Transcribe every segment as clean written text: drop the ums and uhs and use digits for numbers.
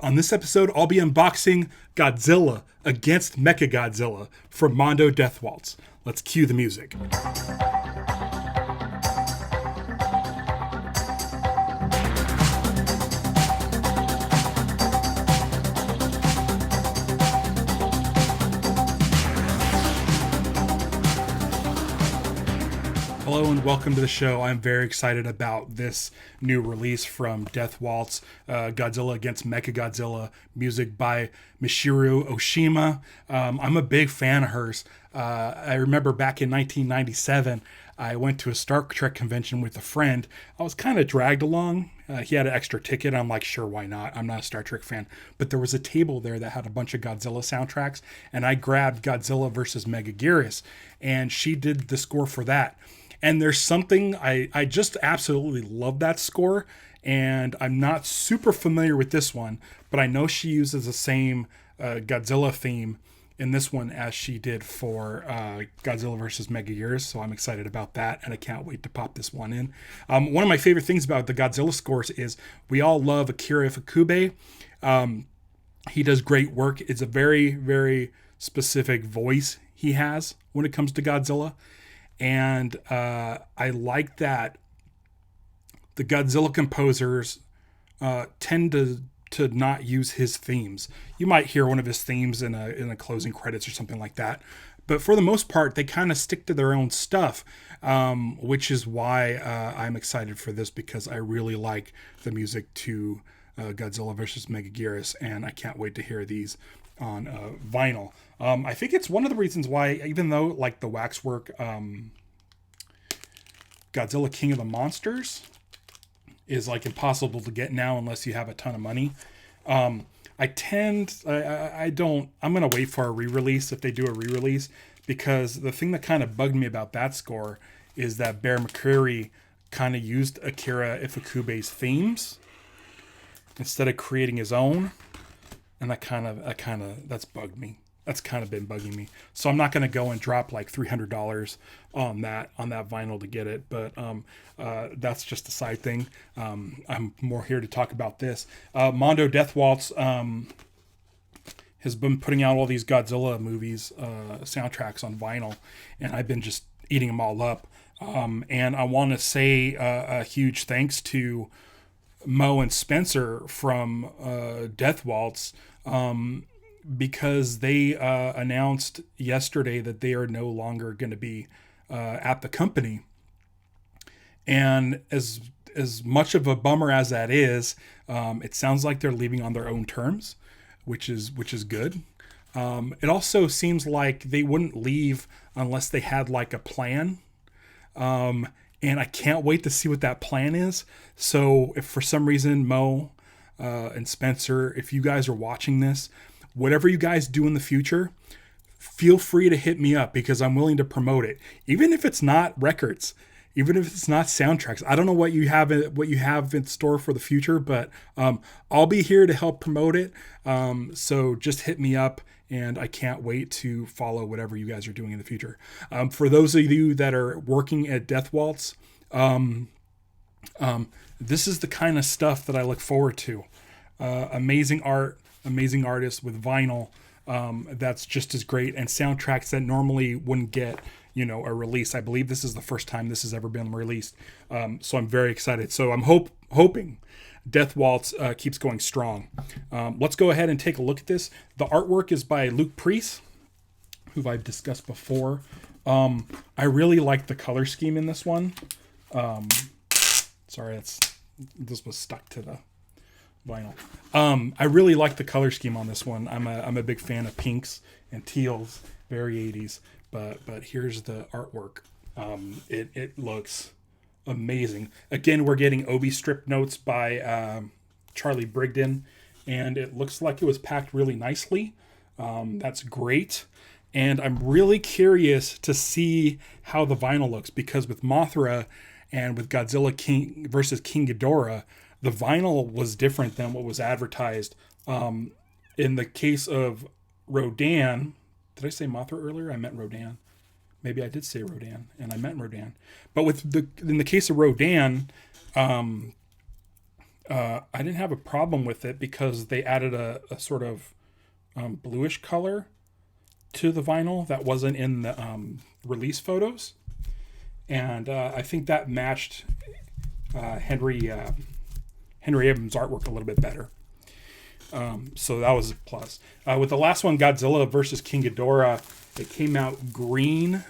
On this episode, I'll be unboxing Godzilla against Mechagodzilla from Mondo Death Waltz. Let's cue the music. Hello and welcome to the show. I'm very excited about this new release from Death Waltz, Godzilla against Mechagodzilla, music by Michiru Oshima. I'm a big fan of hers. I remember back in 1997, I went to a Star Trek convention with a friend. I was kind of dragged along. He had an extra ticket. I'm like, sure, why not? I'm not a Star Trek fan. But there was a table there that had a bunch of Godzilla soundtracks, and I grabbed Godzilla versus Megaguirus, and she did the score for that. And there's something, I just absolutely love that score, and I'm not super familiar with this one, but I know she uses the same Godzilla theme in this one as she did for Godzilla vs. Megaguirus, so I'm excited about that, and I can't wait to pop this one in. One of my favorite things about the Godzilla scores is we all love Akira Ifukube. He does great work. It's a very, very specific voice he has when it comes to Godzilla. And I like that the Godzilla composers tend to not use his themes. You might hear one of his themes in a closing credits or something like that. But for the most part, they kind of stick to their own stuff, which is why I'm excited for this, because I really like the music to Godzilla vs. Megaguirus, and I can't wait to hear these on vinyl. I think it's one of the reasons why, even though like the waxwork Godzilla King of the Monsters is like impossible to get now unless you have a ton of money, I'm gonna wait for a re-release if they do a re-release, because the thing that kind of bugged me about that score is that Bear McCreary kind of used Akira Ifukube's themes instead of creating his own. And that's bugged me. That's kind of been bugging me. So I'm not going to go and drop like $300 on that vinyl to get it. But that's just a side thing. I'm more here to talk about this. Mondo Death Waltz has been putting out all these Godzilla movies, soundtracks on vinyl. And I've been just eating them all up. And I want to say a huge thanks to Mo and Spencer from Death Waltz, because they announced yesterday that they are no longer going to be at the company. And as much of a bummer as that is, it sounds like they're leaving on their own terms, which is good. It also seems like they wouldn't leave unless they had like a plan. And I can't wait to see what that plan is. So if for some reason Mo and Spencer, if you guys are watching this, whatever you guys do in the future, feel free to hit me up, because I'm willing to promote it. Even if it's not records, even if it's not soundtracks. I don't know what you have in store for the future, but I'll be here to help promote it. So just hit me up, and I can't wait to follow whatever you guys are doing in the future. For those of you that are working at Death Waltz, this is the kind of stuff that I look forward to. Amazing art, amazing artists with vinyl. That's just as great, and soundtracks that normally wouldn't get, a release. I believe this is the first time this has ever been released. So I'm very excited. So I'm hoping Death Waltz keeps going strong. Let's go ahead and take a look at this. The artwork is by Luke Priest, who I've discussed before. I really like the color scheme in this one. Sorry, this was stuck to the vinyl. I really like the color scheme on this one. I'm a big fan of pinks and teals, very 80s. But here's the artwork. It looks amazing. Again, we're getting Obi strip notes by Charlie Brigden, and it looks like it was packed really nicely. That's great. And I'm really curious to see how the vinyl looks, because with Mothra and with Godzilla King versus King Ghidorah, the vinyl was different than what was advertised. In the case of Rodan, did I say Mothra earlier? I meant Rodan. Maybe I did say Rodan, and I meant Rodan. But in the case of Rodan, I didn't have a problem with it because they added a sort of bluish color to the vinyl that wasn't in the release photos, and I think that matched Henry Abrams' artwork a little bit better. So that was a plus. With the last one, Godzilla versus King Ghidorah, it came out green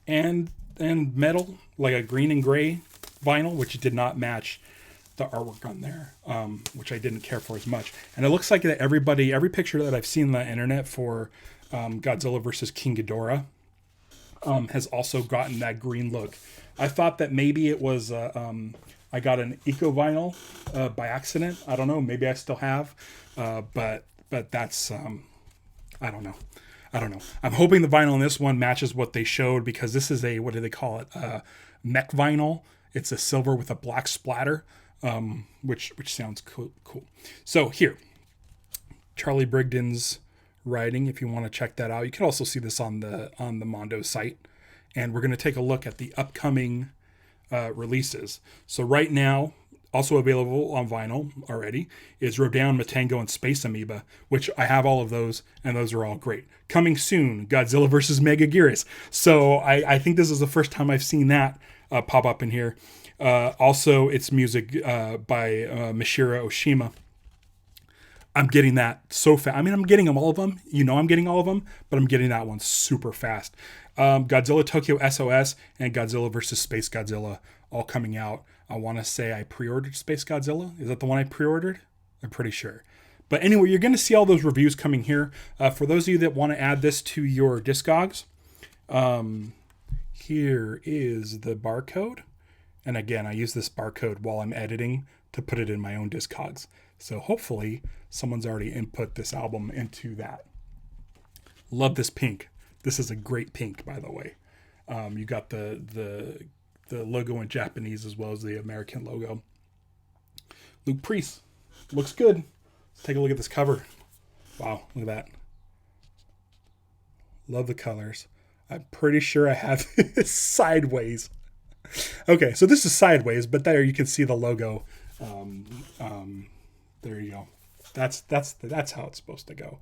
and metal, like a green and gray vinyl, which did not match the artwork on there, which I didn't care for as much. And it looks like that every picture that I've seen on the internet for Godzilla versus King Ghidorah has also gotten that green look. I thought that maybe it was I got an eco vinyl by accident. I don't know. Maybe I still have, but that's I don't know. I'm hoping the vinyl in this one matches what they showed, because this is a, what do they call it? Mech vinyl. It's a silver with a black splatter, which sounds cool. So here, Charlie Brigden's writing. If you want to check that out, you can also see this on the Mondo site. And we're going to take a look at the upcoming releases. So right now, also available on vinyl already, is Rodan, Matango, and Space Amoeba, which I have all of those, and those are all great. Coming soon, Godzilla vs. Megaguirus. So I think this is the first time I've seen that pop up in here. Also, it's music by Mishiro Oshima. I'm getting that so fast. I mean, I'm getting all of them. You know I'm getting all of them, but I'm getting that one super fast. Godzilla Tokyo SOS and Godzilla vs. Space Godzilla all coming out. I want to say I pre-ordered Space Godzilla. Is that the one I pre-ordered? I'm pretty sure. But anyway, you're going to see all those reviews coming here. For those of you that want to add this to your Discogs, here is the barcode. And again, I use this barcode while I'm editing to put it in my own Discogs. So hopefully someone's already input this album into that. Love this pink. This is a great pink, by the way. You got the logo in Japanese as well as the American logo. Luke Priest looks good. Let's take a look at this cover. Wow, look at that. Love the colors. I'm pretty sure I have this sideways. Okay, so this is sideways, but there you can see the logo. There you go. That's how it's supposed to go.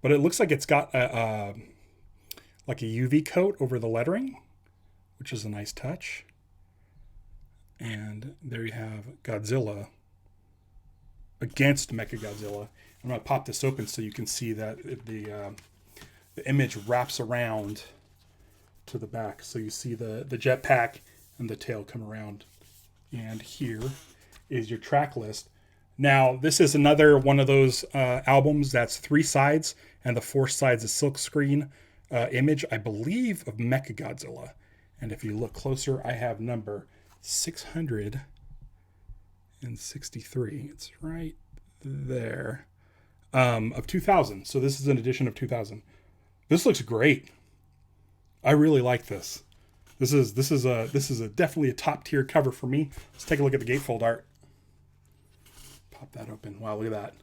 But it looks like it's got like a UV coat over the lettering, which is a nice touch. And there you have Godzilla against Mechagodzilla. I'm going to pop this open so you can see that the image wraps around to the back. So you see the jetpack and the tail come around. And here is your track list. Now, this is another one of those albums that's 3 sides, and the 4th side's a silkscreen image, I believe, of Mechagodzilla. And if you look closer, I have number 663. It's right there, of 2000. So this is an edition of 2000. This looks great. I really like this. This is definitely a top tier cover for me. Let's take a look at the gatefold art. Pop that open. Wow, look at that.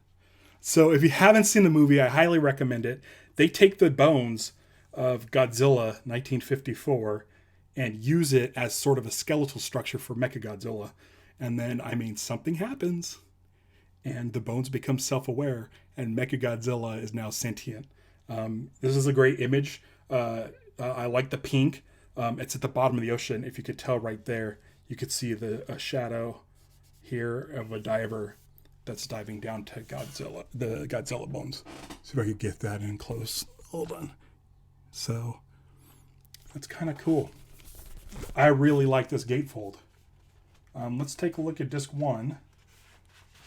So if you haven't seen the movie, I highly recommend it. They take the bones of Godzilla 1954 and use it as sort of a skeletal structure for Mechagodzilla. And then, I mean, something happens and the bones become self-aware and Mechagodzilla is now sentient. This is a great image. I like the pink. It's at the bottom of the ocean. If you could tell right there, you could see a shadow here of a diver that's diving down to Godzilla, the Godzilla bones. See if I could get that in close. Hold on. So that's kind of cool. I really like this gatefold. Let's take a look at disc 1.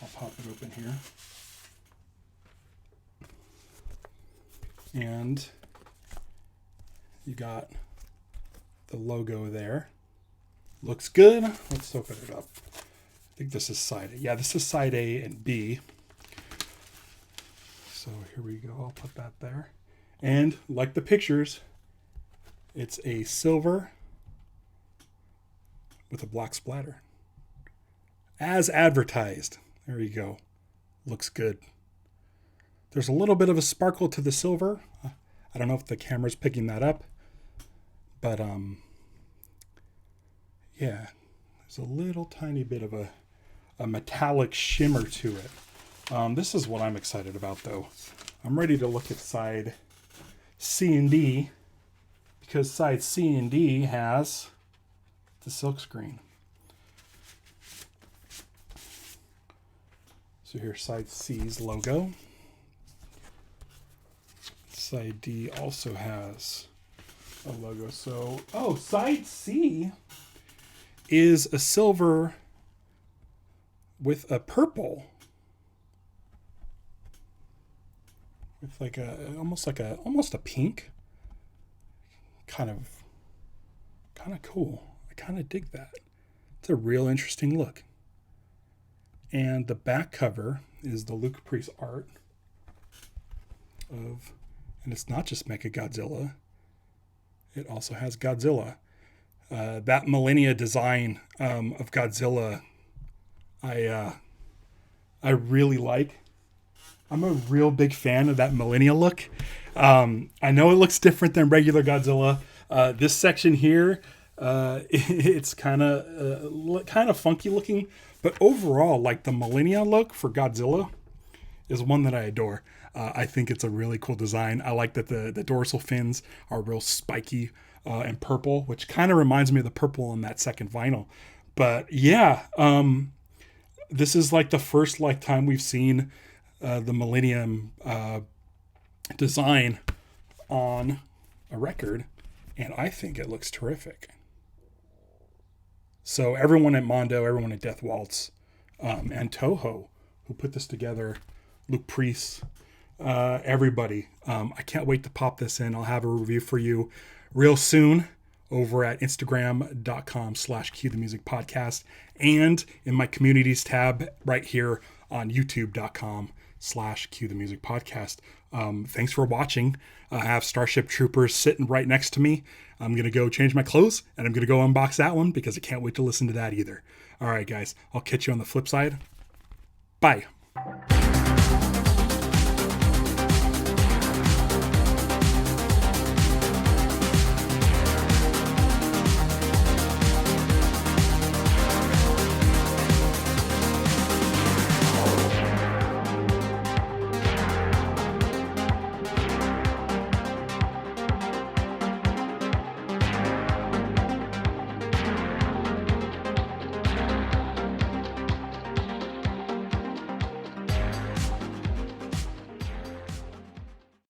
I'll pop it open here. And you got the logo there. Looks good. Let's open it up. I think this is side A. Yeah, this is side A and B. So here we go. I'll put that there. And like the pictures, it's a silver with a black splatter. As advertised. There you go. Looks good. There's a little bit of a sparkle to the silver. I don't know if the camera's picking that up. But, yeah. There's a little tiny bit of a a metallic shimmer to it. This is what I'm excited about, though. I'm ready to look at side C and D, because side C and D has the silkscreen. So here's side C's logo. Side D also has a logo. So, side C is a silver with a purple. With like almost a pink. Kind of cool. I kind of dig that. It's a real interesting look. And the back cover is the Luke Priest art and it's not just Mechagodzilla. It also has Godzilla. That Millennia design of Godzilla, I really like. I'm a real big fan of that Millennia look. I know it looks different than regular Godzilla. This section here, it's kind of funky looking, but overall, like the Millennia look for Godzilla is one that I adore. I think it's a really cool design. I like that the dorsal fins are real spiky and purple, which kind of reminds me of the purple on that second vinyl. But yeah, this is like the first time we've seen the Millennium design on a record, and I think it looks terrific. So everyone at Mondo, everyone at Death Waltz, and Toho, who put this together, Luke Priest, everybody, I can't wait to pop this in. I'll have a review for you real soon over at Instagram.com/CueTheMusicPodcast and in my communities tab right here on YouTube.com/CueTheMusicPodcast. Thanks for watching. I have Starship Troopers sitting right next to me. I'm going to go change my clothes and I'm going to go unbox that one because I can't wait to listen to that either. All right, guys, I'll catch you on the flip side. Bye.